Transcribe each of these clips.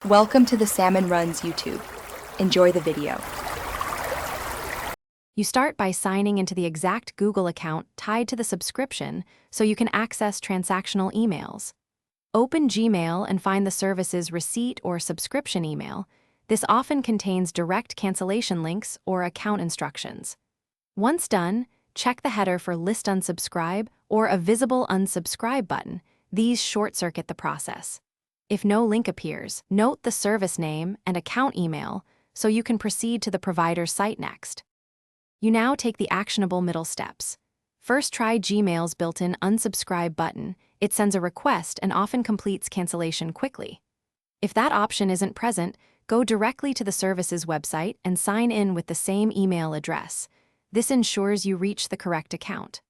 Welcome to the Salmon Runs YouTube. Enjoy the video. You start by signing into the exact Google account tied to the subscription so you can access transactional emails. Open Gmail and find the service's receipt or subscription email. This often contains direct cancellation links or account instructions. Once done, check the header for List Unsubscribe or a visible unsubscribe button. These short-circuit the process. If no link appears, note the service name and account email so you can proceed to the provider's site next. You now take the actionable middle steps. First, try Gmail's built-in unsubscribe button. It sends a request and often completes cancellation quickly. If that option isn't present, go directly to the service's website and sign in with the same email address. This ensures you reach the correct account.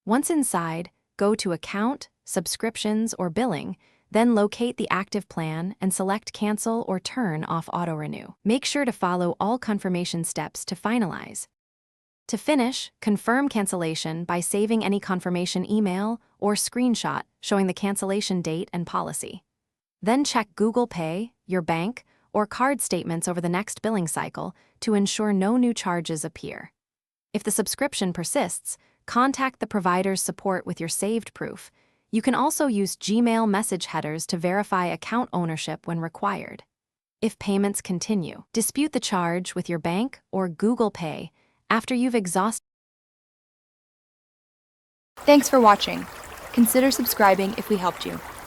Once inside, go to Account, Subscriptions, or Billing, then locate the active plan and select Cancel or turn off Auto-Renew. Make sure to follow all confirmation steps to finalize. To finish, confirm cancellation by saving any confirmation email or screenshot showing the cancellation date and policy. Then check Google Pay, your bank, or card statements over the next billing cycle to ensure no new charges appear. If the subscription persists, contact the provider's support with your saved proof. You can also use Gmail message headers to verify account ownership when required. If payments continue, dispute the charge with your bank or Google Pay after you've exhausted. Thanks for watching. Consider subscribing if we helped you.